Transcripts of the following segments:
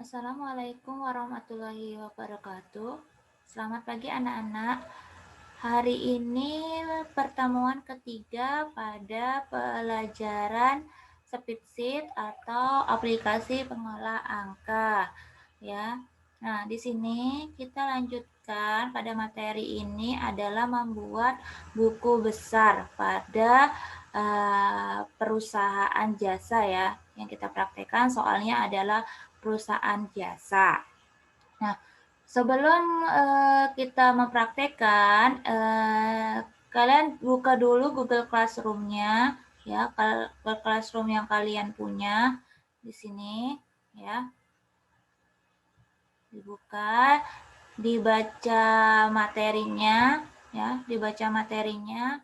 Assalamualaikum warahmatullahi wabarakatuh. Selamat pagi anak-anak. Hari ini pertemuan ketiga pada pelajaran Speedsheet atau aplikasi pengolah angka, ya. Nah, di sini kita lanjutkan pada materi ini adalah membuat buku besar pada perusahaan jasa, ya. Yang kita praktekkan soalnya adalah perusahaan jasa. Nah, sebelum kita mempraktekkan, kalian buka dulu Google Classroom-nya, ya, Google Classroom yang kalian punya di sini, ya. Dibuka, dibaca materinya, ya, dibaca materinya,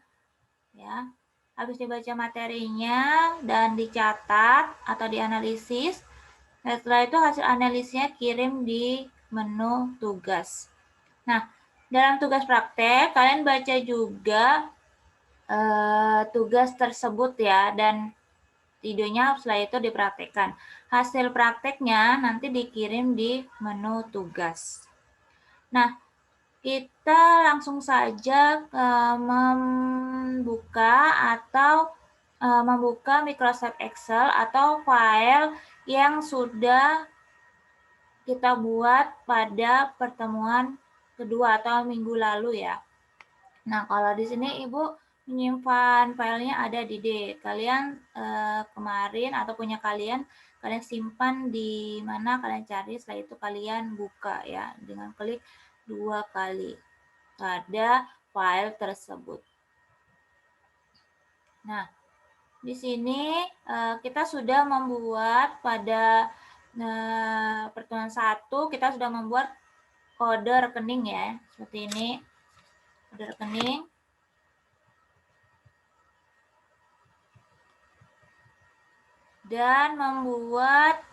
ya. Habis dibaca materinya dan dicatat atau dianalisis. Nah, setelah itu hasil analisisnya kirim di menu tugas. Nah, dalam tugas praktek, kalian baca juga tugas tersebut ya, dan videonya setelah itu dipraktekkan. Hasil prakteknya nanti dikirim di menu tugas. Nah, kita langsung saja membuka Microsoft Excel atau file yang sudah kita buat pada pertemuan kedua atau minggu lalu ya. Nah, kalau di sini Ibu menyimpan filenya ada di D. Kalian kemarin atau punya kalian simpan di mana kalian cari, setelah itu kalian buka ya dengan klik 2 kali pada file tersebut. Nah, di sini kita sudah membuat pada pertemuan 1 kita sudah membuat kode rekening ya, seperti ini. Kode rekening. Dan membuat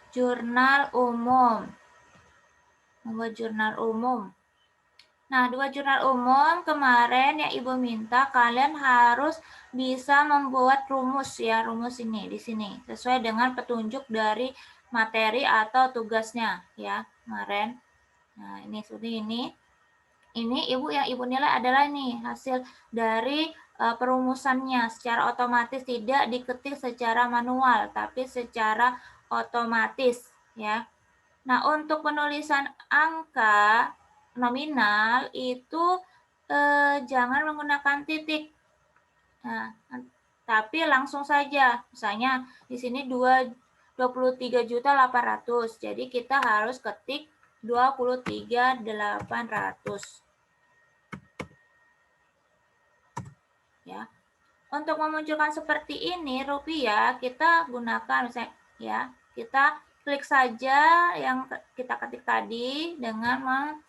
jurnal umum. Nah, 2 jurnal umum kemarin yang Ibu minta kalian harus bisa membuat rumus ya, rumus ini di sini sesuai dengan petunjuk dari materi atau tugasnya ya kemarin. Nah, ini seperti ini. Ini yang Ibu nilai adalah nih hasil dari perumusannya secara otomatis, tidak diketik secara manual tapi secara otomatis ya. Nah, untuk penulisan angka nominal itu jangan menggunakan titik. Nah, tapi langsung saja. Misalnya di sini 23.800.000. Jadi kita harus ketik 23.800. Ya. Untuk memunculkan seperti ini rupiah, kita gunakan misalnya ya, kita klik saja yang kita ketik tadi dengan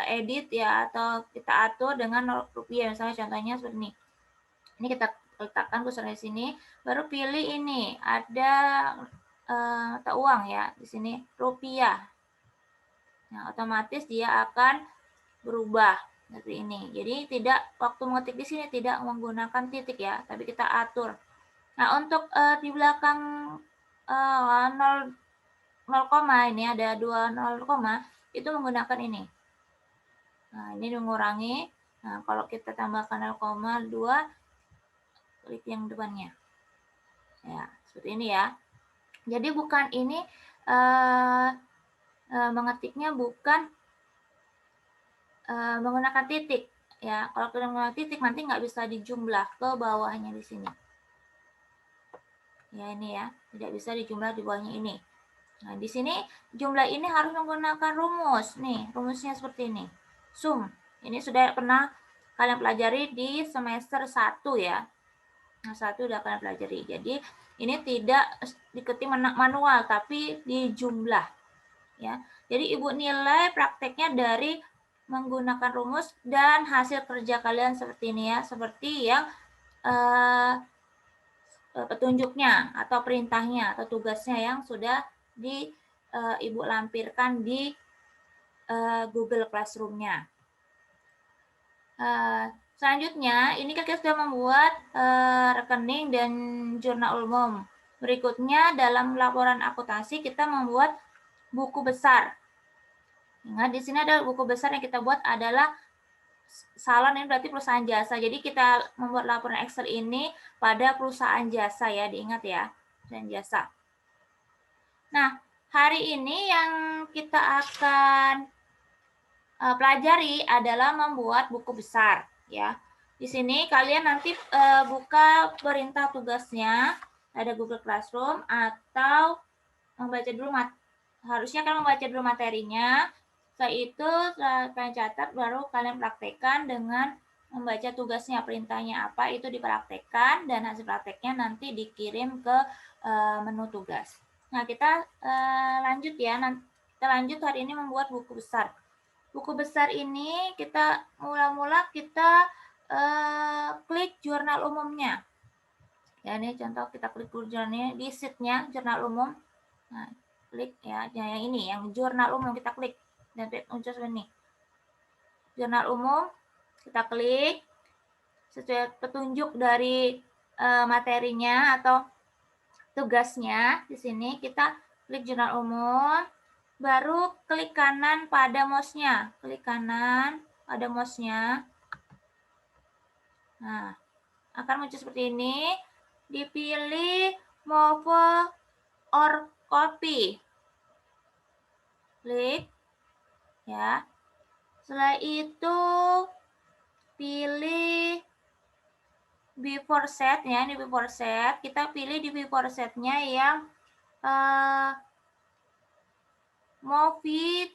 edit ya, atau kita atur dengan rupiah, misalnya contohnya seperti ini. Ini kita letakkan kursornya di sini, baru pilih ini ada mata uang ya di sini rupiah. Nah, otomatis dia akan berubah seperti ini. Jadi tidak waktu mengetik di sini tidak menggunakan titik ya, tapi kita atur. Nah, untuk di belakang 0, ini ada 2 0, itu menggunakan ini. Nah, ini mengurangi. Nah, kalau kita tambahkan 0,2, klik yang depannya. Ya, seperti ini ya. Jadi bukan ini mengetiknya bukan menggunakan titik ya. Kalau kita menggunakan titik nanti nggak bisa dijumlah ke bawahnya di sini. Ya, ini ya, tidak bisa dijumlah di bawahnya ini. Nah, di sini jumlah ini harus menggunakan rumus. Nih, rumusnya seperti ini. Sum. Ini sudah pernah kalian pelajari di semester 1 ya. Nah, 1 sudah kalian pelajari. Jadi, ini tidak diketik manual tapi dijumlah. Ya. Jadi, Ibu nilai prakteknya dari menggunakan rumus dan hasil kerja kalian seperti ini ya, seperti yang petunjuknya atau perintahnya atau tugasnya yang sudah Ibu lampirkan di Google Classroom-nya. Selanjutnya, ini kita sudah membuat rekening dan jurnal umum. Berikutnya dalam laporan akuntansi kita membuat buku besar. Ingat di sini ada buku besar yang kita buat adalah salon, ini berarti perusahaan jasa. Jadi kita membuat laporan Excel ini pada perusahaan jasa ya, diingat ya, perusahaan jasa. Nah, hari ini yang kita akan pelajari adalah membuat buku besar ya. Di sini kalian nanti buka perintah tugasnya, ada Google Classroom atau membaca dulu harusnya kalian membaca dulu materinya. Setelah itu kalian catat, baru kalian praktekkan dengan membaca tugasnya, perintahnya apa itu dipraktekkan, dan hasil prakteknya nanti dikirim ke menu tugas. Nah, kita lanjut ya. Kita lanjut hari ini membuat buku besar. Buku besar ini kita mula-mula kita klik jurnal umumnya. Ya, ini contoh kita klik jurnalnya di sheet-nya jurnal umum. Nah, klik ya, yang ini, yang jurnal umum kita klik dan muncul ini. Jurnal umum kita klik sesuai petunjuk dari materinya atau tugasnya. Di sini kita klik jurnal umum, baru klik kanan pada mouse-nya. Klik kanan pada mouse-nya. Nah, akan muncul seperti ini. Dipilih move or copy. Klik ya. Setelah itu pilih before set ya, ini before set. Kita pilih di before setnya yang move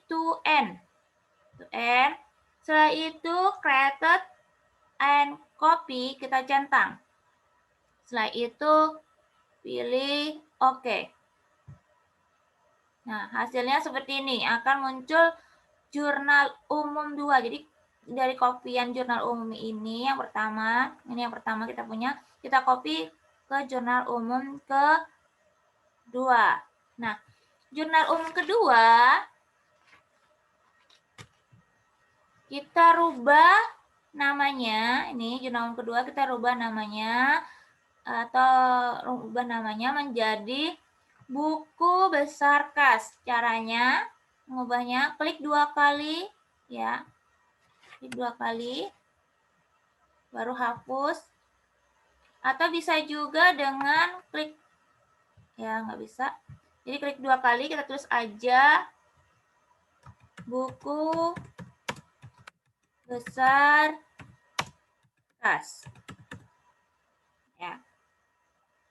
to end. Setelah itu created and copy kita centang. Setelah itu pilih OK. Nah, hasilnya seperti ini. Akan muncul jurnal umum 2. Jadi dari kopian jurnal umum ini yang pertama kita punya, kita copy ke jurnal umum kedua. Nah, jurnal umum kedua kita rubah namanya, ini jurnal umum kedua kita rubah namanya menjadi buku besar kas. Caranya mengubahnya klik 2 kali ya. Klik 2 kali baru hapus. Atau bisa juga dengan klik ya, nggak bisa. Jadi klik 2 kali, kita tulis aja buku besar kas. Ya.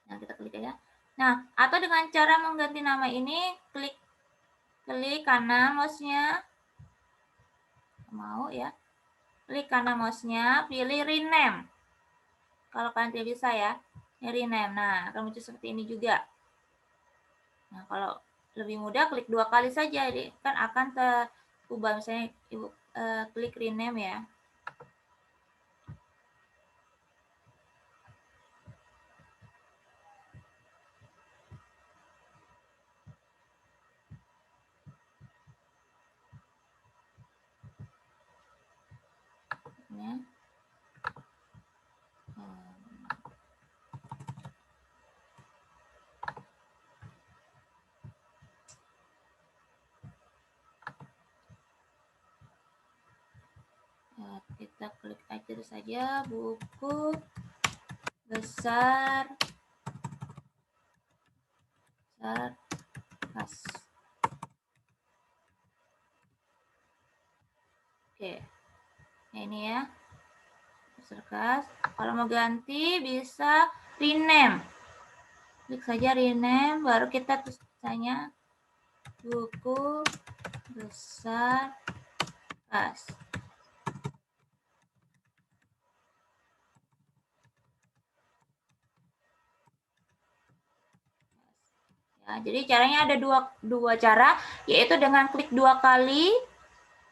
Nah, kita klik aja. Nah, atau dengan cara mengganti nama ini, klik kanan mouse-nya. Mau ya. Klik kanan mouse-nya, pilih rename. Kalau kalian tidak bisa ya, rename. Nah, akan muncul seperti ini juga. Nah, kalau lebih mudah klik 2 kali saja, jadi kan akan terubah. Misalnya Ibu klik rename ya. Ya. Kita klik aja saja buku besar kas. Oke. Nah, ini ya. Besar kas. Kalau mau ganti bisa rename. Klik saja rename, baru kita tulisannya buku besar kas. Ya, jadi caranya ada dua cara, yaitu dengan klik 2 kali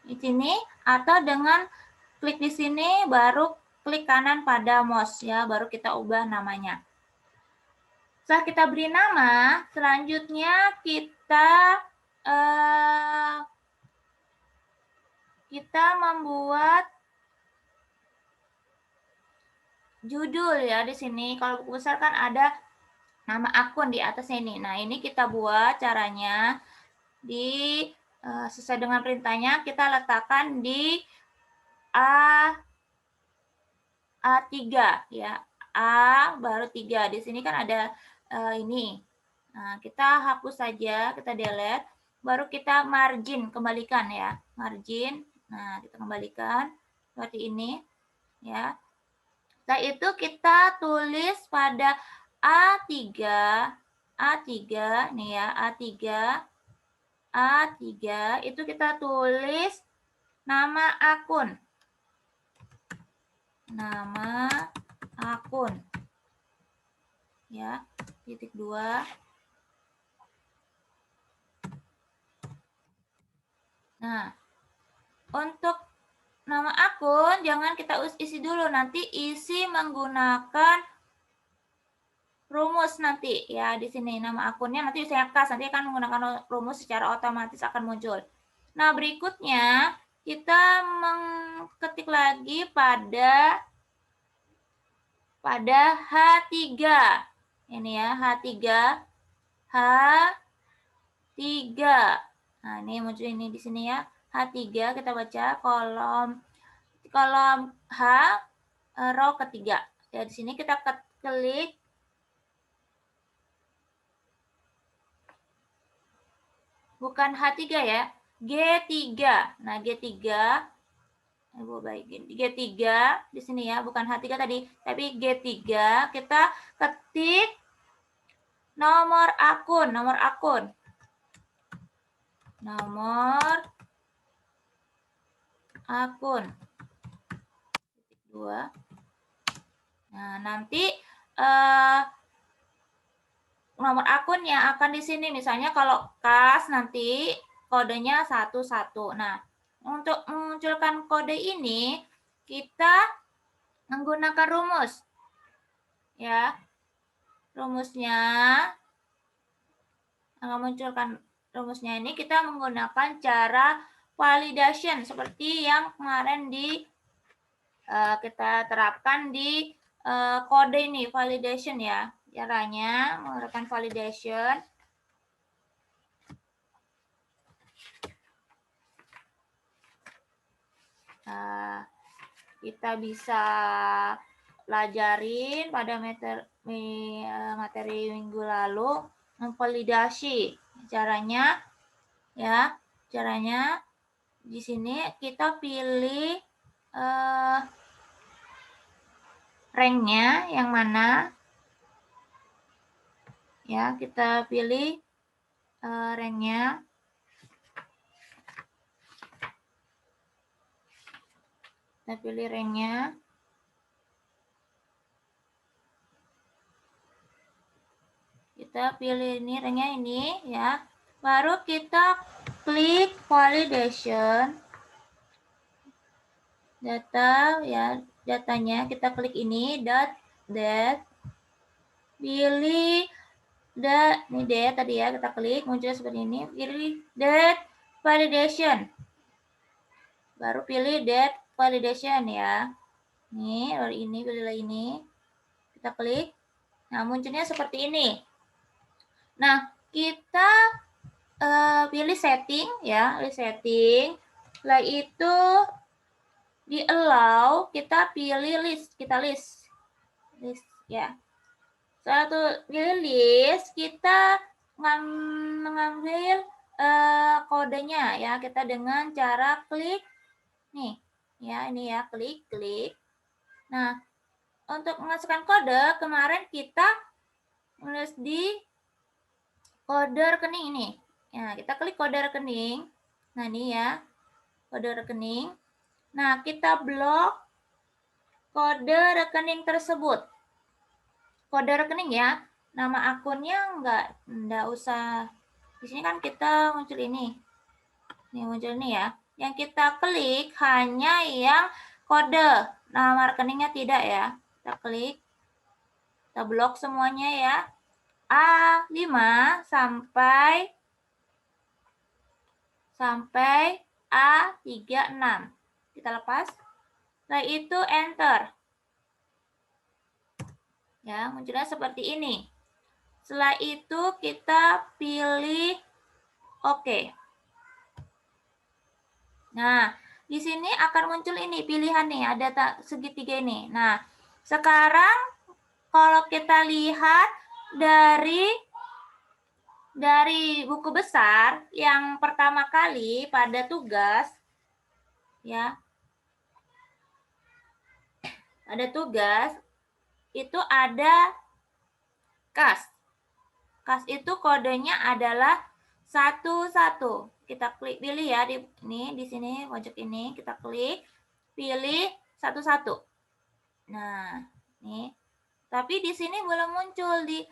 di sini atau dengan klik di sini baru klik kanan pada mouse ya, baru kita ubah namanya. Setelah kita beri nama, selanjutnya kita membuat judul ya di sini. Kalau buku besar kan ada nama akun di atasnya ini. Nah, ini kita buat caranya di sesuai dengan perintahnya, kita letakkan di A3 ya. A baru 3. Di sini kan ada ini. Nah, kita hapus saja, kita delete, baru kita margin, kembalikan ya. Margin. Nah, kita kembalikan seperti ini ya. Setelah itu kita tulis pada A3 nih ya, A3 itu kita tulis nama akun. Nama akun. Ya, titik 2. Nah, untuk nama akun jangan kita isi dulu, nanti isi menggunakan rumus nanti ya. Di sini nama akunnya nanti saya kasih, nanti akan menggunakan rumus secara otomatis akan muncul. Nah, berikutnya kita mengetik lagi pada H3. Ini ya, H3. Nah, ini muncul ini di sini ya. H3 kita baca kolom H row ketiga. Ya, di sini kita klik bukan H3 ya, G3. Nah, G3 G3 di sini ya, bukan H3 tadi, tapi G3 kita ketik nomor akun. Nomor akun 2. Nah, nanti nomor akun yang akan di sini, misalnya kalau kas nanti kodenya 11. Nah, untuk memunculkan kode ini kita menggunakan rumus. Ya. Rumusnya memunculkan rumusnya ini kita menggunakan cara validation seperti yang kemarin kita terapkan di kode ini, validation ya. Caranya menggunakan validation. Kita bisa pelajarin pada materi minggu lalu, memvalidasi. Caranya ya, di sini kita pilih ranknya yang mana ya, kita pilih ranknya. Kita pilih ranknya. Kita pilih ini ranknya ini ya. Baru kita klik validation. Data ya, datanya kita klik ini .dat. Pilih ini date tadi ya, kita klik muncul seperti ini. Pilih date validation. Baru pilih date validation ya. Nih, baru ini pilihlah ini. Kita klik. Nah, munculnya seperti ini. Nah, kita pilih setting ya, pilih setting. Setelah itu di allow, kita pilih list, list ya. Setelah pilih list, kita mengambil kodenya ya, kita dengan cara klik nih ya, ini ya, klik. Nah, untuk memasukkan kode kemarin kita menulis di kode rekening ini. Ya, kita klik kode rekening. Nah, ini ya, kode rekening. Nah, kita blok kode rekening tersebut. Kode rekening ya, nama akunnya enggak usah. Di sini kan kita muncul ini. Ini muncul ini ya. Yang kita klik hanya yang kode, nama rekeningnya tidak ya. Kita klik. Kita blok semuanya ya. A5 sampai A36. Kita lepas. Setelah itu enter. Ya, munculnya seperti ini. Setelah itu kita pilih oke. Nah, di sini akan muncul ini pilihan nih, ada segitiga ini. Nah, sekarang kalau kita lihat dari buku besar yang pertama kali pada tugas, ya, ada tugas itu ada kas. Kas itu kodenya adalah 11. Kita klik pilih ya di sini pojok ini kita klik pilih 11. Nah, nih. Tapi di sini belum muncul di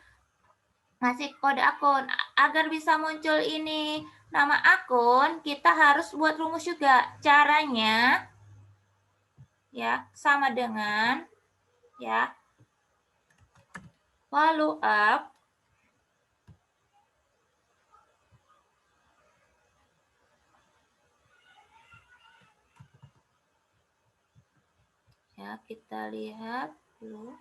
ngasih kode akun. Agar bisa muncul ini nama akun, kita harus buat rumus juga. Caranya ya sama dengan ya follow up ya, kita lihat dulu.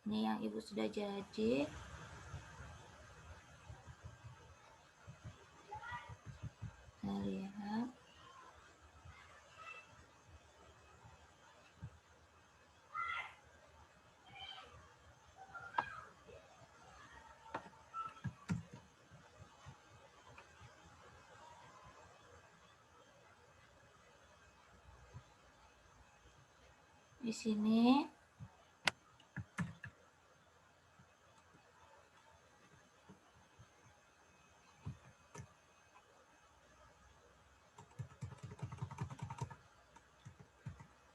Ini yang Ibu sudah jadi. Kita lihat. Di sini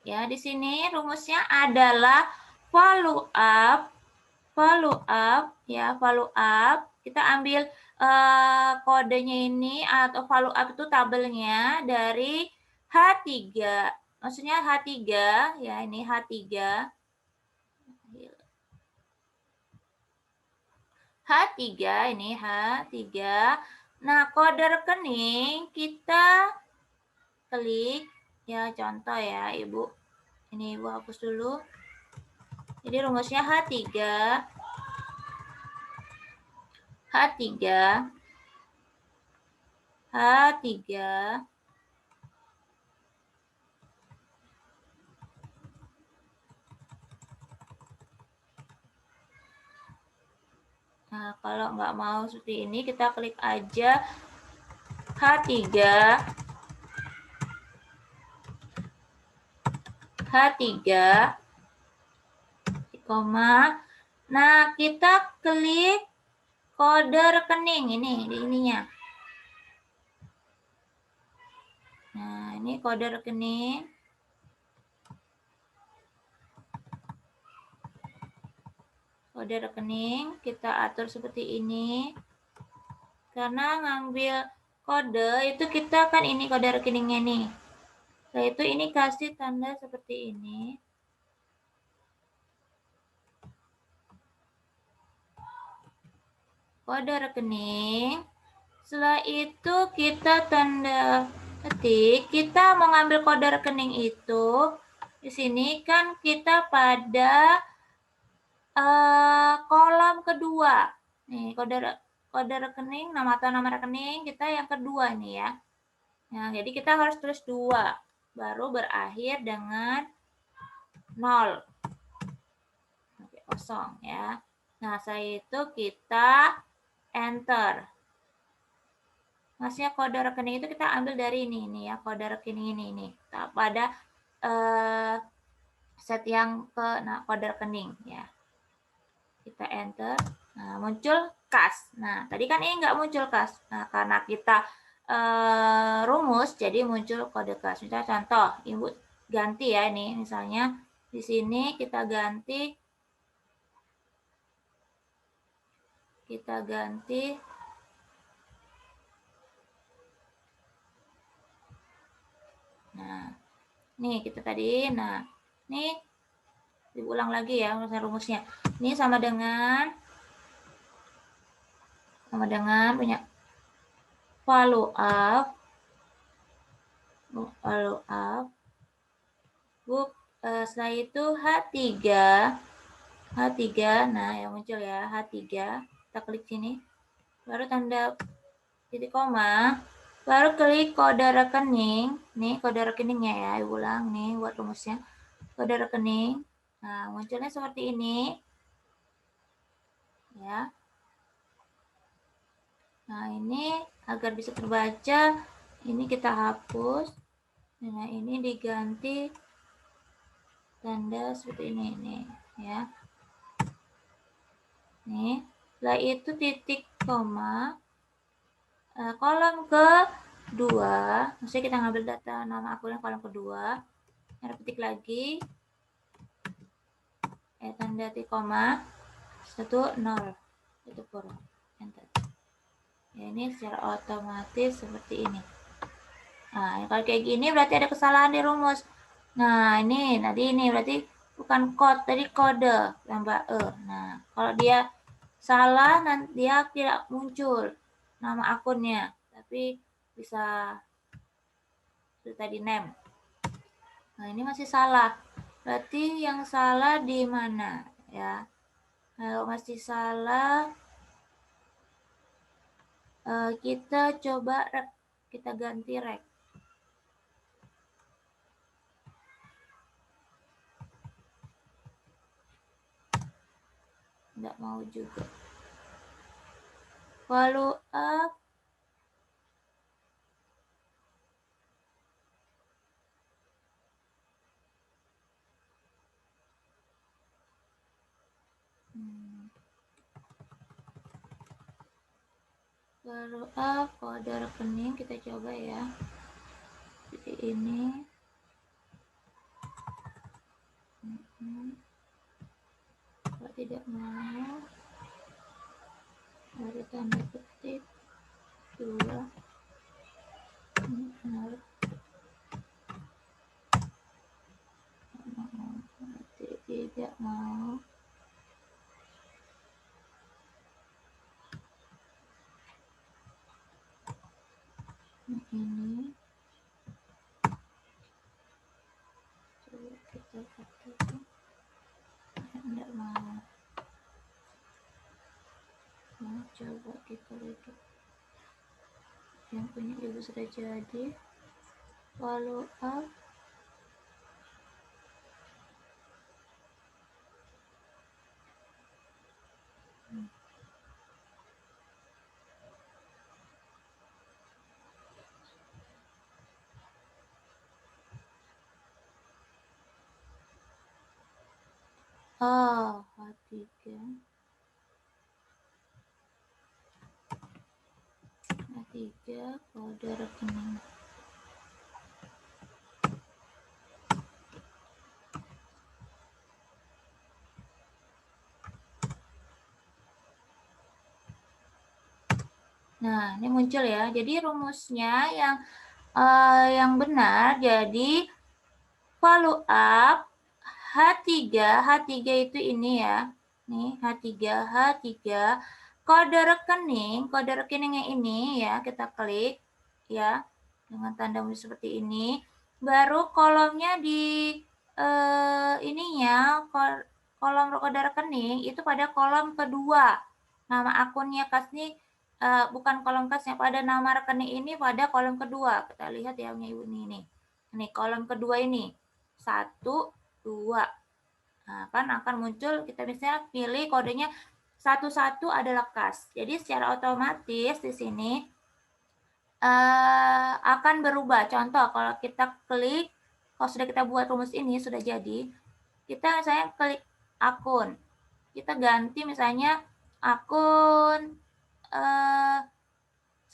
ya, di sini rumusnya adalah follow up ya, follow up. Kita ambil kodenya ini atau follow up itu tabelnya dari H3. Maksudnya H3 ya, ini H3. H3 ini H3. Nah, kode rekening kita klik ya, contoh ya, Ibu. Ini Ibu hapus dulu. Jadi rumusnya H3 H3 Nah, kalau nggak mau seperti ini, kita klik aja H3 koma. Nah, kita klik kode rekening ini di ininya. Nah, ini kode rekening. Kode rekening kita atur seperti ini. Karena ngambil kode itu kita kan ini kode rekeningnya nih. Setelah itu ini kasih tanda seperti ini. Kode rekening. Setelah itu kita tanda ketik, kita mau ngambil kode rekening itu. Di sini kan kita pada kolom kedua. Nih, kode rekening, nama atau nama rekening kita yang kedua nih ya. Nah, jadi kita harus tulis 2, baru berakhir dengan 0. Oke, kosong ya. Nah, setelah itu kita enter. Maksudnya kode rekening itu kita ambil dari ini nih ya, kode rekening ini. Pada set yang ke kode rekening ya. Kita enter. Nah, muncul kas. Nah, tadi kan ini nggak muncul kas. Nah, karena kita rumus, jadi muncul kode kas. Misalnya contoh, Ibu ganti ya ini. Misalnya di sini kita ganti. Nah, nih kita tadi. Nah, nih diulang lagi ya rumusnya. Ini sama dengan punya follow up book. Setelah itu H3 H3, nah yang muncul ya H3, kita klik sini, baru tanda titik koma, baru klik kode rekening, nih kode rekeningnya ya, ulang nih buat rumusnya, kode rekening, nah munculnya seperti ini, ya. Nah ini agar bisa terbaca, ini kita hapus, nah ini diganti tanda seperti ini, ya. Nih, setelah itu titik koma, kolom kedua, maksudnya kita ngambil data nama akunnya kolom kedua, ketik lagi, tanda titik koma, 1, 0, tutup kurung, enter. Ya, ini secara otomatis seperti ini. Nah, kalau kayak gini berarti ada kesalahan di rumus. Nah, ini berarti bukan tadi kode tambah E. Nah, kalau dia salah, nanti dia tidak muncul nama akunnya, tapi bisa tadi name. Nah, ini masih salah. Berarti yang salah di mana ya? Kalau masih salah, kita coba kita ganti rek. Nggak mau juga. Follow up. Follow up kode rekening, kita coba ya. Seperti ini. Kalau tidak mau, baru tanda petik 2. Benar. Tidak mau. Ini coba kita katakan tidak mau. Nah, coba kita lihat yang punya ibu sudah jadi. Follow up. Oh, H3 kode rekening. Nah, ini muncul ya. Jadi rumusnya yang benar jadi follow up H3 itu ini ya. Nih H3 kode rekeningnya ini ya, kita klik ya dengan tanda seperti ini. Baru kolomnya di ininya kolom kode rekening itu pada kolom kedua. Nama akunnya Kasni bukan kolom kasnya, pada nama rekening ini pada kolom kedua. Kita lihat ya punya ibu ini. Nih kolom kedua ini 1, 2. Nah, kan akan muncul, kita misalnya pilih kodenya 11 adalah kas. Jadi secara otomatis di sini akan berubah. Contoh kalau kita klik, kalau sudah kita buat rumus ini sudah jadi, kita misalnya klik akun, kita ganti misalnya akun 114.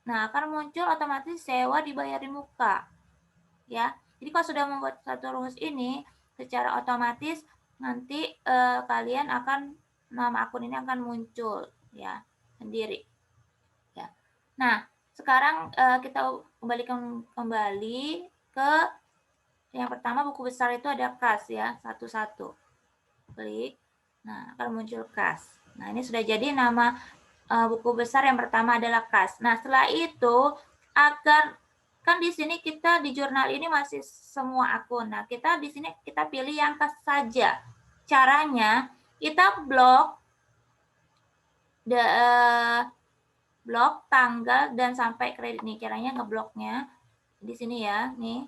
Nah, akan muncul otomatis sewa dibayar di muka. Ya. Jadi kalau sudah membuat satu rumus ini, secara otomatis nanti kalian akan nama akun ini akan muncul ya sendiri. Ya. Nah, sekarang kita kembalikan kembali ke yang pertama, buku besar itu ada kas ya, 1. Klik. Nah, akan muncul kas. Nah, ini sudah jadi nama buku besar yang pertama adalah kas. Nah, setelah itu agar kan di sini kita di jurnal ini masih semua akun. Nah, kita di sini kita pilih yang kas saja. caranya kita blok blok tanggal dan sampai kredit nih. Caranya ngebloknya di sini ya, nih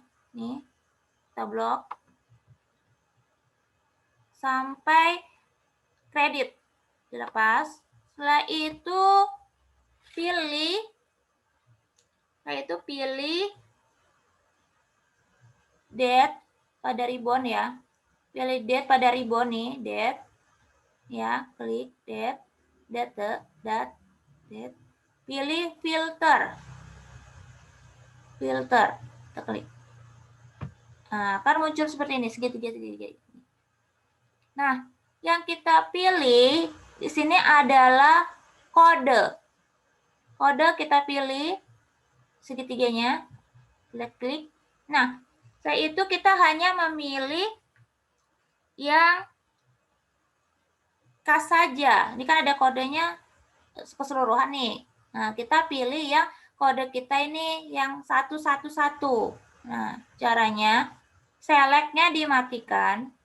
kita blok sampai kredit dilepas. Setelah itu pilih date pada ribbon ya. Pilih date pada ribbon nih, date ya, klik date. Pilih filter. Kita klik. Nah, kan muncul seperti ini, segitiga. Nah, yang kita pilih di sini adalah kode. Kode kita pilih segitiganya, klik. Nah, setelah itu kita hanya memilih yang kas saja. Ini kan ada kodenya keseluruhan nih. Nah, kita pilih yang kode kita ini yang 111. Nah, caranya select-nya dimatikan.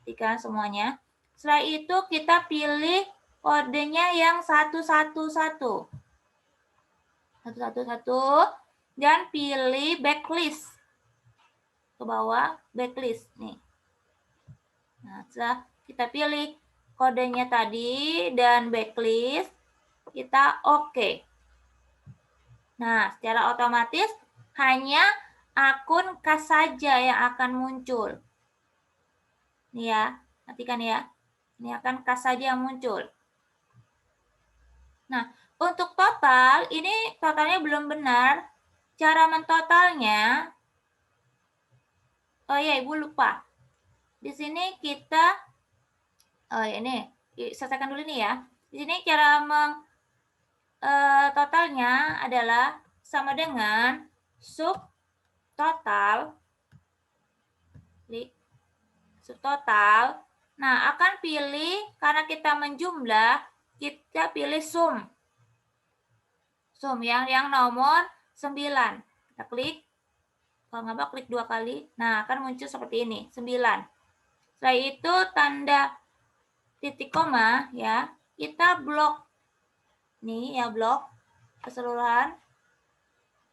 Matikan semuanya. Setelah itu kita pilih kodenya yang 111. 111 dan pilih backlist. Ke bawah backlist nih. Nah, setelah kita pilih kodenya tadi dan backlist, kita oke. Nah, secara otomatis hanya akun kas saja yang akan muncul. Nih ya, perhatikan ya. Ini akan kas saja yang muncul. Nah, untuk total, ini totalnya belum benar. Cara mentotalnya, oh ya, Ibu lupa. Di sini kita, oh ini, selesaikan dulu nih ya. Di sini cara totalnya adalah sama dengan subtotal, klik subtotal. Nah, akan pilih, karena kita menjumlah, kita pilih sum. Sum yang nomor 9. Kita klik. Kalau nggak mau, klik 2 kali. Nah, akan muncul seperti ini, 9. Setelah itu, tanda titik koma, ya, kita blok. Nih, ya, blok keseluruhan.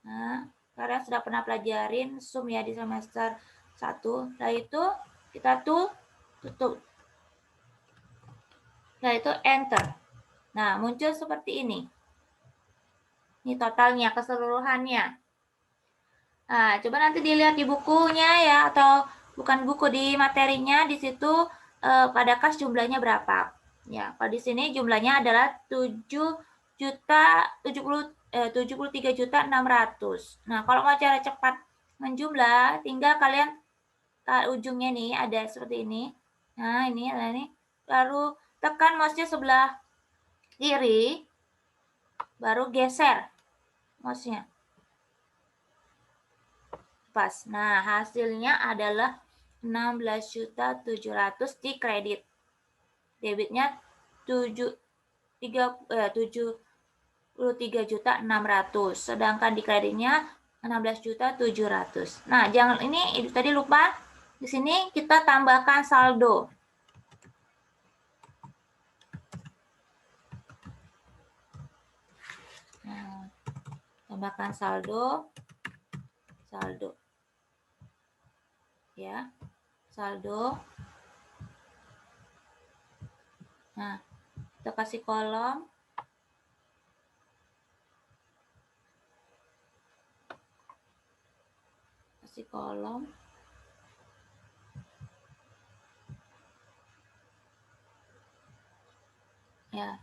Nah, kalian sudah pernah pelajarin sum ya di semester 1. Setelah itu, kita tutup. Setelah itu, enter. Nah, muncul seperti ini. Ini totalnya, keseluruhannya. Nah, coba nanti dilihat di bukunya ya, atau bukan buku, di materinya, di situ pada kas jumlahnya berapa. Ya, kalau di sini jumlahnya adalah 73.600. Nah, kalau mau cara cepat menjumlah, tinggal kalian ujungnya nih ada seperti ini. Nah, ini. Lalu tekan mouse-nya sebelah kiri, baru geser mouse-nya. Pas. Nah, hasilnya adalah 16.700 di kredit. Debitnya 73.600. Sedangkan di kreditnya 16.700. Nah, jangan ini tadi lupa. Di sini kita tambahkan saldo. Nah, tambahkan saldo. Ya, saldo. Nah, kita kasih kolom. Ya.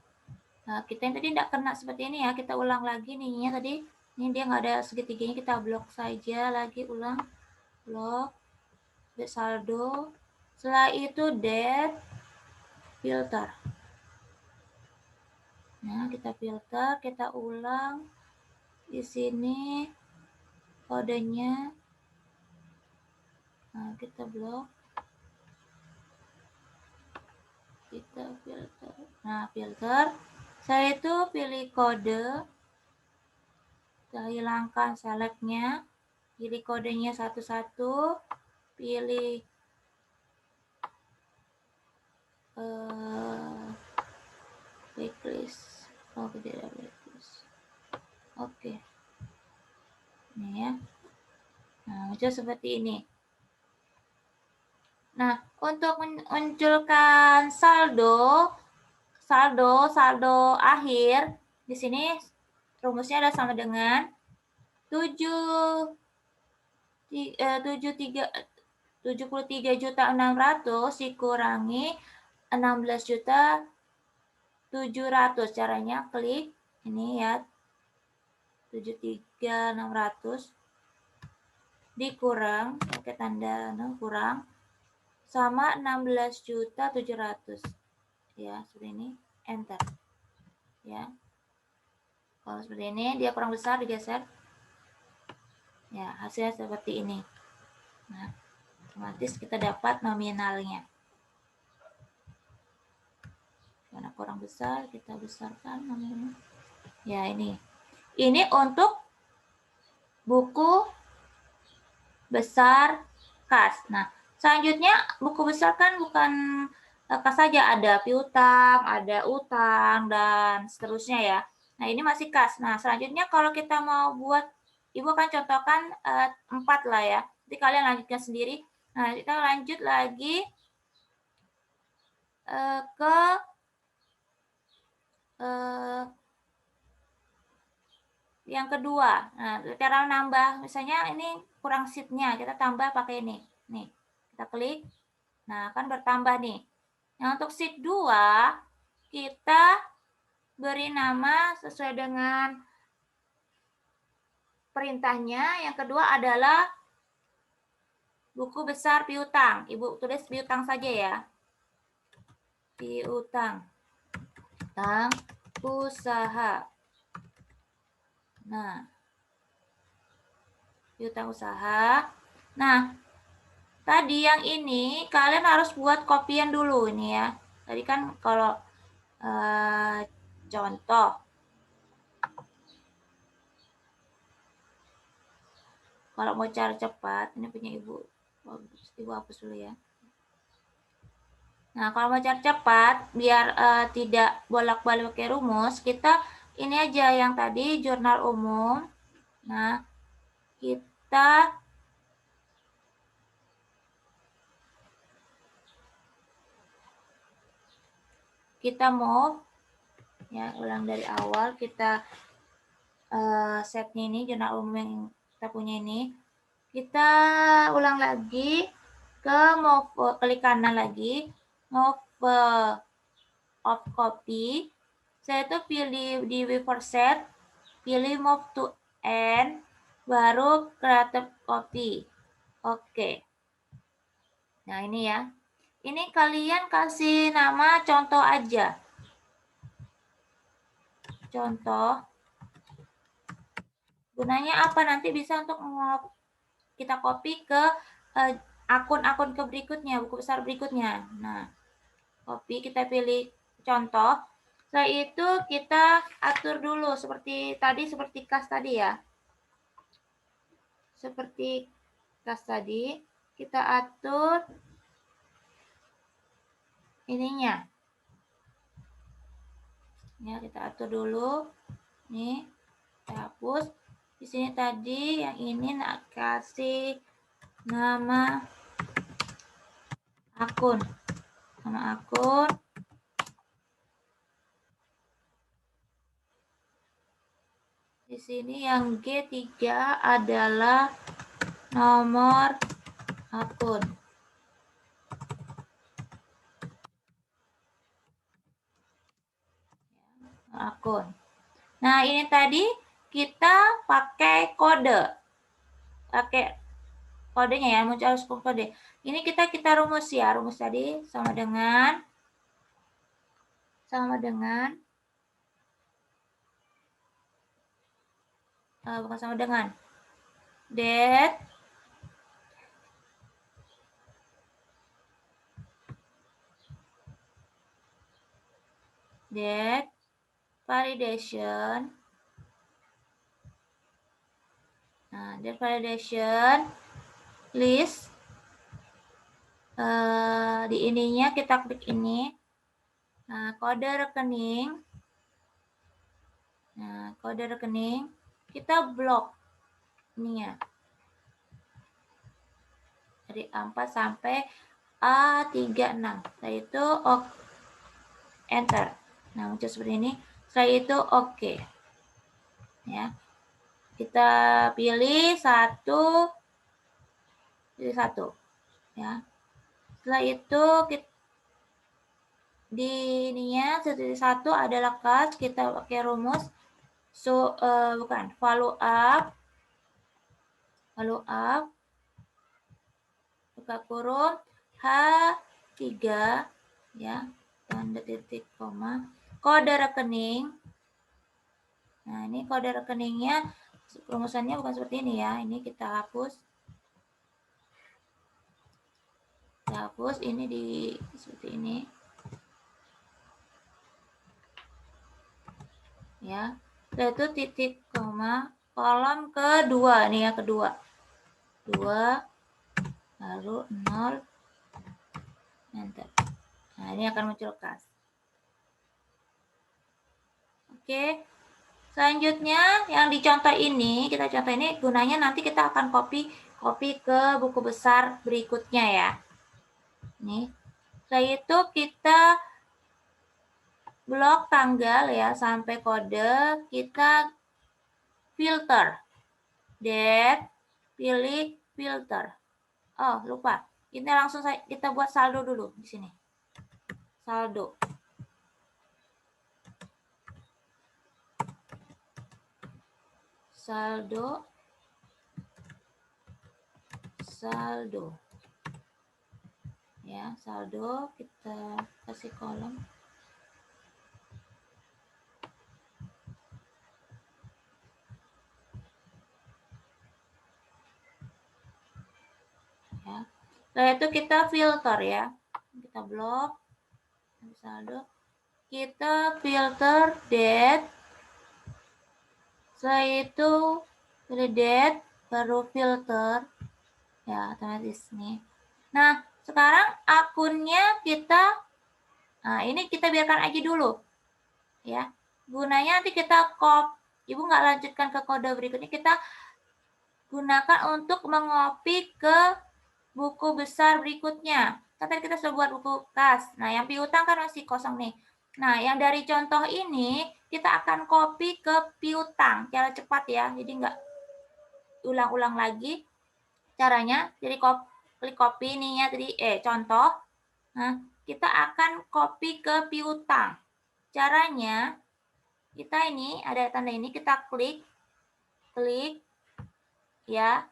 Nah, kita yang tadi tidak kena seperti ini ya, kita ulang lagi nih ya tadi. Ini dia nggak ada segitiganya, kita blok saja lagi, ulang. Blok. Saldo. Setelah itu date, filter. Nah, kita filter, kita ulang. Di sini kodenya. Nah, kita blok. Kita filter. Nah, filter. Saya itu pilih kode. Kita hilangkan select-nya. Pilih kodenya satu-satu. Pilih backlist. Oh, tidak ada backlist. Oke. Ini ya. Nah, muncul seperti ini. Nah, untuk munculkan saldo akhir, di sini rumusnya ada sama dengan 73.600.000 dikurangi 16.700.000. Caranya klik ini ya, 73.600 dikurang pakai tanda kurang sama 16.700.000 ya, seperti ini, enter ya. Kalau seperti ini dia kurang besar, digeser ya, hasilnya seperti ini. Nah, otomatis kita dapat nominalnya. Karena kurang besar, kita besarkan nominalnya. Ya, ini untuk buku besar kas. Nah, selanjutnya buku besar kan bukan kas saja, ada piutang, ada utang, dan seterusnya ya. Nah, ini masih kas. Nah, selanjutnya kalau kita mau buat, Ibu akan contohkan 4 lah ya. Nanti kalian lanjutkan sendiri. Nah, kita lanjut lagi ke yang kedua. Nah, cara nambah, misalnya ini kurang sheet-nya, kita tambah pakai ini. Nih, kita klik. Nah, akan bertambah nih. Nah, untuk sheet 2, kita beri nama sesuai dengan perintahnya. Yang kedua adalah buku besar piutang. Ibu tulis piutang saja ya. Piutang. Piutang usaha. Nah, piutang usaha. Nah, tadi yang ini kalian harus buat kopian dulu ini ya. Tadi kan kalau contoh. Kalau mau cara cepat, ini punya Ibu. Ibu hapus dulu ya. Nah, kalau mau cara cepat, biar tidak bolak-balik pakai rumus, kita ini aja yang tadi, jurnal umum. Nah, kita mau ya, ulang dari awal, kita setnya ini, jurnal umum yang kita punya ini. Kita ulang lagi ke move, klik kanan lagi, move of copy. Saya itu pilih di before set, pilih move to end, baru creative copy. Oke. Nah, ini ya. Ini kalian kasih nama contoh aja. Contoh. Gunanya apa? Nanti bisa untuk kita copy ke akun-akun ke berikutnya, buku besar berikutnya. Nah, copy, kita pilih contoh. Setelah itu kita atur dulu seperti tadi, seperti kas tadi ya. Seperti kas tadi, kita atur ininya. Ya, kita atur dulu. Nih, kita hapus. Di sini tadi yang ini nak kasih nama akun. Nama akun. Di sini yang G3 adalah nomor akun. Akun. Nah, ini tadi kita pakai kode. Pakai kodenya ya, muncul harus kode. Ini kita rumus ya. Rumus tadi sama dengan bukan sama dengan that validation. Nah, that validation list di ininya kita klik ini. Nah, kode rekening. Nah, kode rekening kita blok ini ya. Dari A4 sampai A36. Setelah itu enter. Nah, muncul seperti ini. Setelah itu oke. Ya. Kita pilih satu ya. Setelah itu kita di ininya satu adalah kas, kita pakai rumus bukan follow up buka kurung H3 ya, tanda titik koma, kode rekening. Nah, ini kode rekeningnya rumusannya bukan seperti ini ya. Ini kita hapus. Ini di seperti ini. Ya. Itu titik koma kolom kedua nih ya, kedua. 2 lalu 0 enter. Nah, ini akan muncul kas. Oke. Selanjutnya yang dicontoh ini, kita contoh ini gunanya nanti kita akan copy ke buku besar berikutnya ya. Nih. Setelah itu kita blok tanggal ya sampai kode, kita filter. Date, pilih filter. Oh, lupa. Ini langsung kita buat saldo dulu di sini. Saldo. Ya, saldo kita kasih kolom. Ya. Setelah itu kita filter ya. Kita blok saldo. Kita filter date. Setelah itu pilih date, baru filter. Ya, otomatis nih. Nah, sekarang akunnya kita, nah ini kita biarkan aja dulu. Ya, gunanya nanti kita Ibu nggak lanjutkan ke kode berikutnya, kita gunakan untuk mengopi ke buku besar berikutnya. Kan tadi kita sudah buat buku kas. Nah, yang piutang kan masih kosong nih. Nah, yang dari contoh ini kita akan copy ke piutang. Cara cepat ya, jadi nggak ulang-ulang lagi caranya. Jadi klik copy nih ya tadi contoh. Nah, kita akan copy ke piutang. Caranya kita ini ada tanda ini, kita klik ya.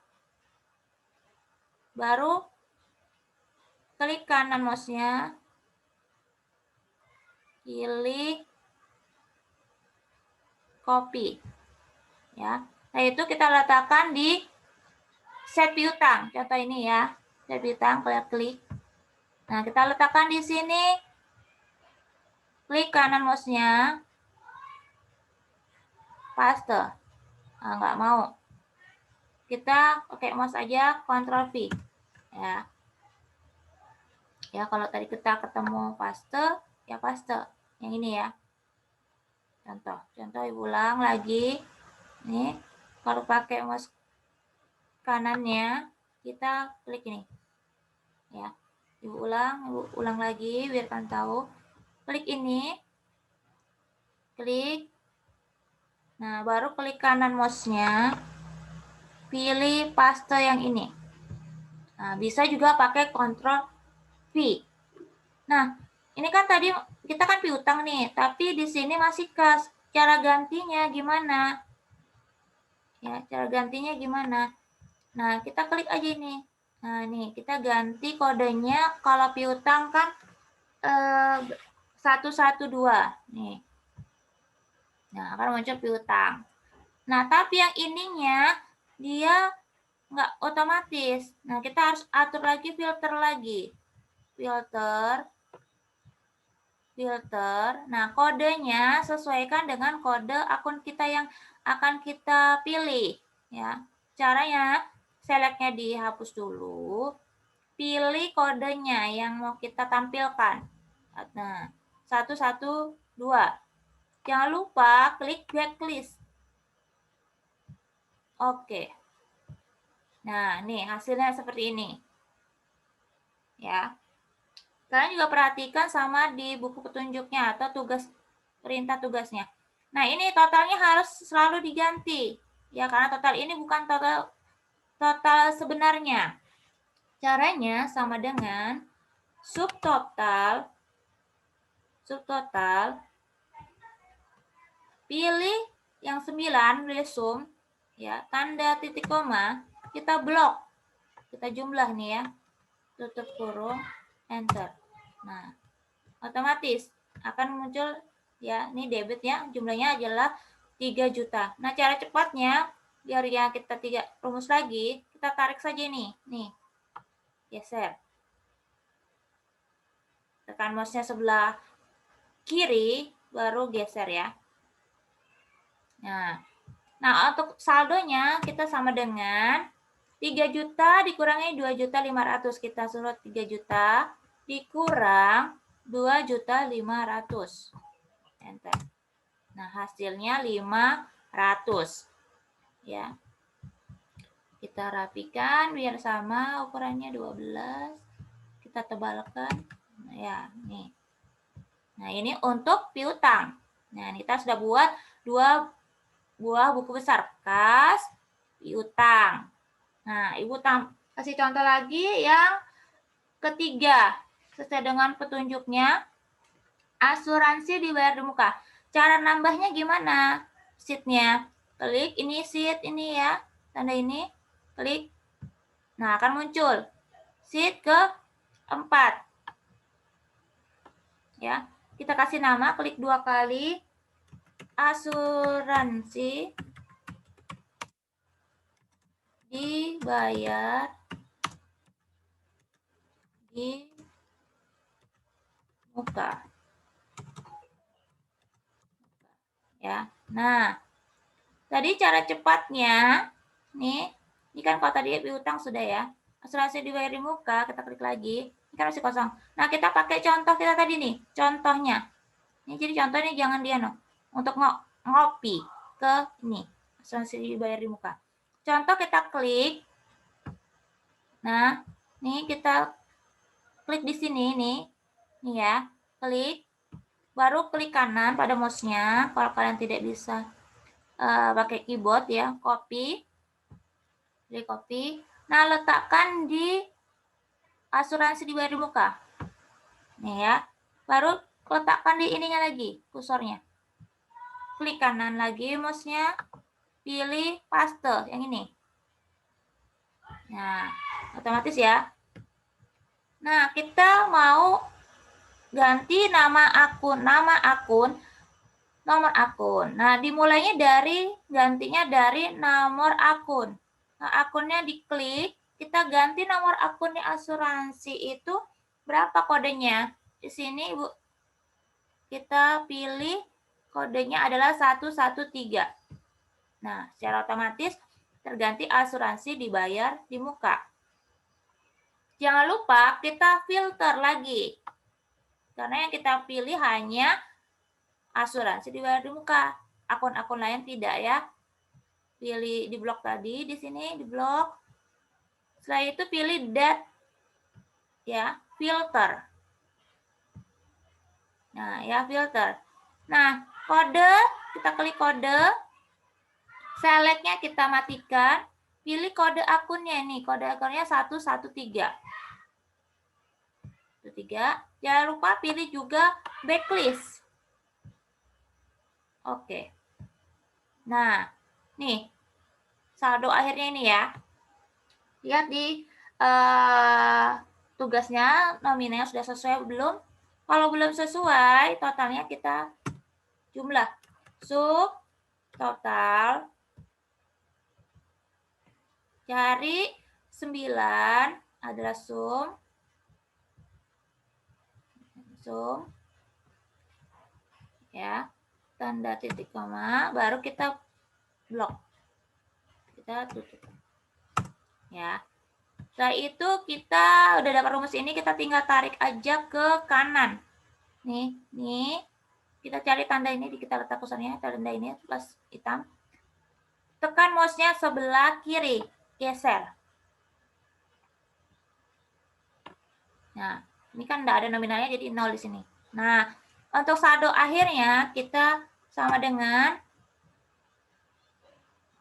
Baru klik kanan mouse-nya. Pilih copy. Ya. Nah, itu kita letakkan di set piutang. Contoh ini ya. Set piutang, klik. Nah, kita letakkan di sini. Klik kanan mouse-nya. Paste. Nah, nggak mau. Kita pakai mouse aja, Ctrl V. Ya. Ya, kalau tadi kita ketemu paste, ya paste. Yang ini ya. Contoh Ibu ulang lagi. Nih, kalau pakai mouse kanannya, kita klik ini. Ya. Ibu ulang lagi biar kalian tahu. Klik ini. Klik. Nah, baru klik kanan mouse-nya. Pilih paste yang ini. Nah, bisa juga pakai Ctrl V. Nah, ini kan tadi kita kan piutang nih, tapi di sini masih kas. Cara gantinya gimana? Ya, cara gantinya gimana? Nah, kita klik aja ini. Nah, nih kita ganti kodenya. Kalau piutang kan 112 nih. Nah, akan muncul piutang. Nah, tapi yang ininya dia nggak otomatis. Nah, kita harus atur lagi, filter lagi. Filter. Nah, kodenya sesuaikan dengan kode akun kita yang akan kita pilih. Ya, caranya select-nya dihapus dulu. Pilih kodenya yang mau kita tampilkan. Nah, 112. Jangan lupa klik backlist. Oke. Nah, nih hasilnya seperti ini. Ya. Kalian juga perhatikan sama di buku petunjuknya atau perintah tugasnya. Nah, ini totalnya harus selalu diganti. Ya, karena total ini bukan total sebenarnya. Caranya sama dengan subtotal, pilih yang 9, resume, ya, tanda titik koma, kita blok. Kita jumlah nih ya. Tutup kurung, enter. Nah, otomatis akan muncul ya, ini debit ya, jumlahnya adalah 3 juta. Nah, cara cepatnya biar ya kita tidak rumus lagi, kita tarik saja nih. Nih. Geser. Tekan mouse-nya sebelah kiri, baru geser ya. Nah, untuk saldonya kita sama dengan 3 juta dikurangi 2.500.000. Kita suruh 3 juta dikurang 2.500.000. Enter. Nah, hasilnya 500. Ya. Kita rapikan biar sama ukurannya 12. Kita tebalkan. Nah, ya, nih. Nah, ini untuk piutang. Nah, kita sudah buat 2 buah buku besar, kas, piutang. Nah, Ibu kasih contoh lagi yang ketiga. Sesuai dengan petunjuknya, asuransi dibayar di muka. Cara nambahnya gimana? Sheet-nya. Klik ini sheet ini ya. Tanda ini. Klik. Nah, akan muncul. Sheet ke-4. Ya. Kita kasih nama, klik 2 kali. Asuransi dibayar di muka. Ya. Nah, tadi cara cepatnya nih, ini kan kalau tadi piutang sudah ya. Asuransi dibayar di muka, kita klik lagi. Ini kan masih kosong. Nah, kita pakai contoh kita tadi nih, contohnya. Ini jadi contohnya jangan dia no. Untuk ngopi ke ini, asuransi dibayar di muka. Contoh kita klik. Nah, nih kita klik di sini nih. Nih ya, klik. Baru klik kanan pada mouse-nya kalau kalian tidak bisa pakai keyboard ya, copy. Klik copy. Nah, letakkan di asuransi dibayar di muka. Nih ya. Baru letakkan di ininya lagi, kursornya. Klik kanan lagi mouse-nya, pilih paste yang ini. Nah, otomatis ya. Nah, kita mau ganti nomor akun, nomor akun. Nah, dimulainya gantinya dari nomor akun. Nah, akunnya diklik, kita ganti nomor akun asuransi itu berapa kodenya? Di sini, Bu, kita pilih kodenya adalah 113. Nah, secara otomatis terganti asuransi dibayar di muka. Jangan lupa kita filter lagi. Karena yang kita pilih hanya asuransi dibayar di muka. Akun-akun lain tidak ya. Pilih di blok tadi, di sini di blok. Setelah itu pilih that ya, filter. Nah, ya filter. Nah, kode, kita klik kode. Select-nya kita matikan. Pilih kode akunnya nih. Kode akunnya 113. 113. Jangan lupa pilih juga backlist. Oke. Nah, nih. Saldo akhirnya ini ya. Lihat di tugasnya nominalnya sudah sesuai belum? Kalau belum sesuai, totalnya kita jumlah. Sub total. Cari 9 adalah sum. Ya. Tanda titik koma, baru kita blok. Kita tutup. Ya. Setelah itu kita udah dapat rumus ini, kita tinggal tarik aja ke kanan. Nih, kita cari tanda ini, kita letak kursornya, tanda ini plus hitam. Tekan mouse-nya sebelah kiri, geser. Nah, ini kan enggak ada nominalnya, jadi 0 di sini. Nah, untuk saldo akhirnya kita sama dengan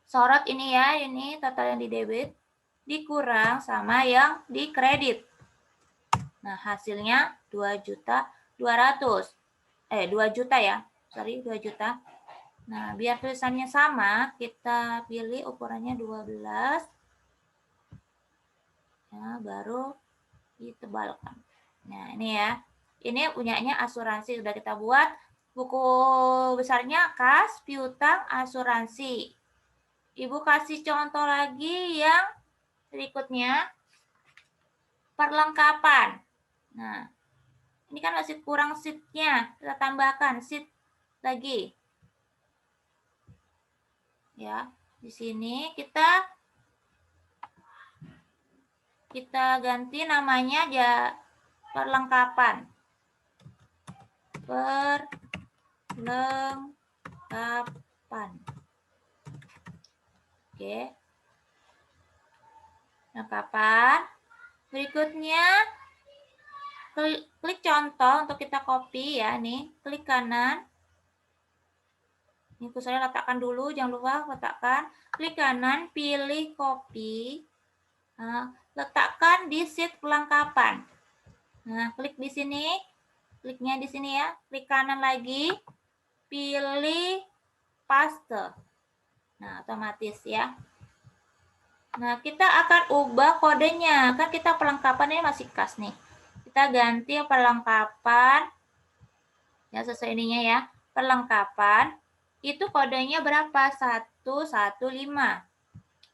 sorot ini ya, ini total yang di debit dikurang sama yang di kredit. Nah, hasilnya 2.200.000. 2 juta ya. Sorry, 2 juta. Nah, biar tulisannya sama, kita pilih ukurannya 12. Ya, baru ditebalkan. Nah, ini ya. Ini punyanya asuransi. Sudah kita buat. Buku besarnya kas, piutang, asuransi. Ibu kasih contoh lagi yang berikutnya. Perlengkapan. Nah, ini kan masih kurang sheet-nya. Kita tambahkan sheet lagi. Ya, di sini kita ganti namanya aja perlengkapan. Perlengkapan. Oke. Perlengkapan. Berikutnya klik contoh untuk kita copy ya, nih. Klik kanan. Ini saya letakkan dulu, jangan lupa letakkan. Klik kanan, pilih copy. Nah, letakkan di sheet perlengkapan. Nah, klik di sini. Kliknya di sini ya. Klik kanan lagi. Pilih paste. Nah, otomatis ya. Nah, kita akan ubah kodenya. Kan kita perlengkapan ini masih kas nih. Kita ganti perlengkapan. Ya, sesuai ininya ya. Perlengkapan. Itu kodenya berapa? 115.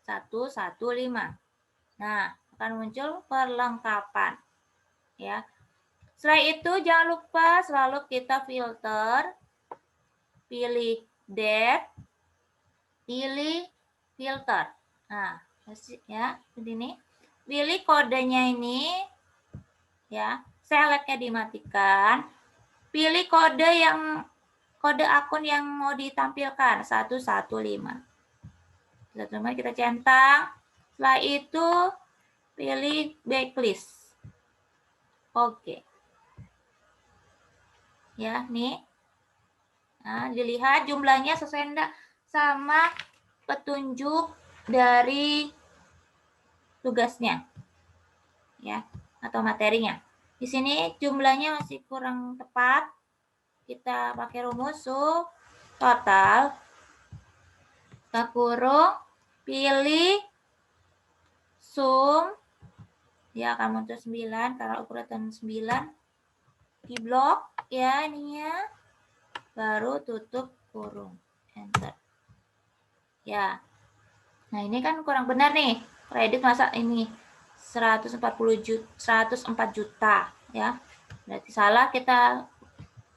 115. Nah, akan muncul perlengkapan. Ya. Setelah itu jangan lupa selalu kita filter. Pilih depth. Pilih filter. Nah, ya, begini. Pilih kodenya ini. Ya, select-nya dimatikan. Pilih kode akun yang mau ditampilkan 115. Kita centang. Setelah itu pilih backlist. Oke. Ya, nih. Nah, dilihat jumlahnya sesuai enggak sama petunjuk dari tugasnya. Ya, atau materinya. Di sini jumlahnya masih kurang tepat. Kita pakai rumus total. Kita kurung, pilih sum, dia akan muncul 9 karena ukuran 9. Di blok ya ininya, baru tutup kurung, enter. Ya, nah ini kan kurang benar nih, kredit masa ini 104 juta ya, berarti salah, kita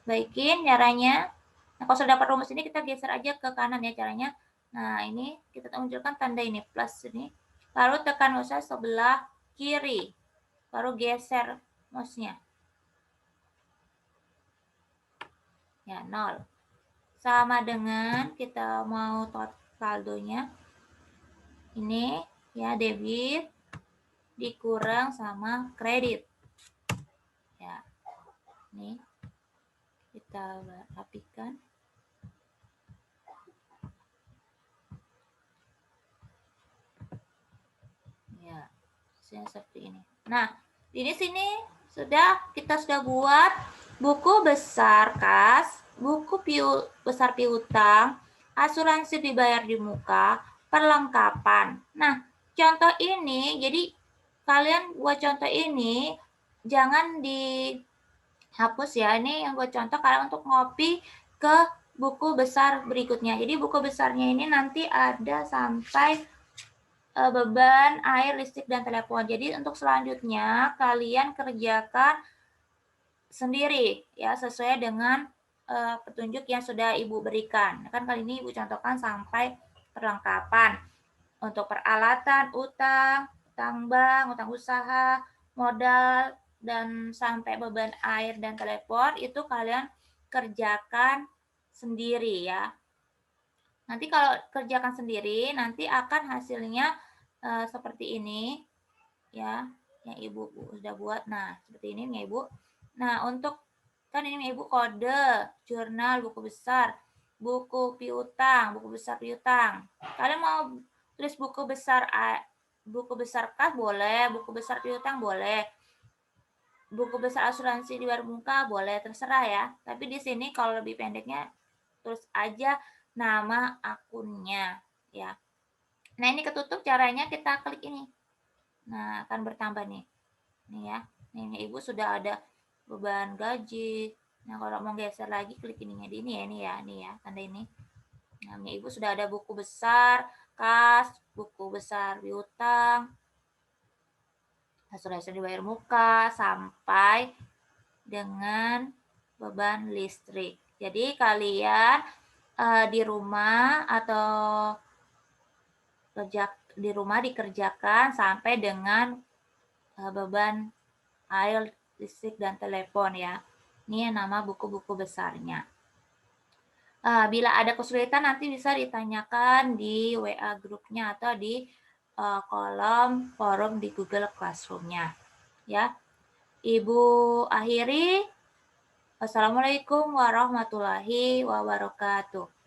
baikin caranya. Nah, kalau sudah dapat rumus ini kita geser aja ke kanan ya caranya. Nah, ini kita munculkan tanda ini plus ini. Lalu tekan mouse sebelah kiri. Baru geser mouse-nya. Ya, 0. Sama dengan kita mau saldonya. Ini ya debit dikurang sama kredit. Ya. Ini kita rapikan. Ya, seperti ini. Nah, ini sini kita sudah buat buku besar kas, buku besar piutang, asuransi dibayar di muka, perlengkapan. Nah, contoh ini, jadi kalian buat contoh ini jangan dihapus ya. Ini yang buat contoh kalian untuk ngopi ke buku besar berikutnya. Jadi buku besarnya ini nanti ada sampai beban, air, listrik, dan telepon. Jadi untuk selanjutnya kalian kerjakan sendiri ya sesuai dengan petunjuk yang sudah Ibu berikan. Kan kali ini Ibu contohkan sampai perlengkapan. Untuk peralatan, utang bank, utang usaha, modal, dan sampai beban air dan telepon itu kalian kerjakan sendiri ya. Nanti kalau kerjakan sendiri, nanti akan hasilnya seperti ini ya, yang Ibu sudah buat. Nah, seperti ini ya Ibu. Nah, untuk kan ini Ibu kode, jurnal, buku besar, buku piutang, buku besar piutang. Kalian mau tulis buku besar kas boleh, buku besar piutang boleh. Buku besar asuransi di luar muka boleh, terserah ya. Tapi di sini kalau lebih pendeknya terus aja nama akunnya ya. Nah, ini ketutup, caranya kita klik ini. Nah, akan bertambah nih. Nih ya. Ini Ibu sudah ada beban gaji. Nah, kalau mau geser lagi klik ininya di ini ya, ini ya, tanda ini. Nah, Ibu sudah ada buku besar, kas, buku besar piutang, asuransi dibayar muka sampai dengan beban listrik. Jadi kalian di rumah atau kerja di rumah dikerjakan sampai dengan beban air, listrik, dan telepon ya. Ini nama buku-buku besarnya. Bila ada kesulitan nanti bisa ditanyakan di WA grupnya atau di kolom forum di Google Classroom-nya. Ya, Ibu akhiri. Wassalamualaikum warahmatullahi wabarakatuh.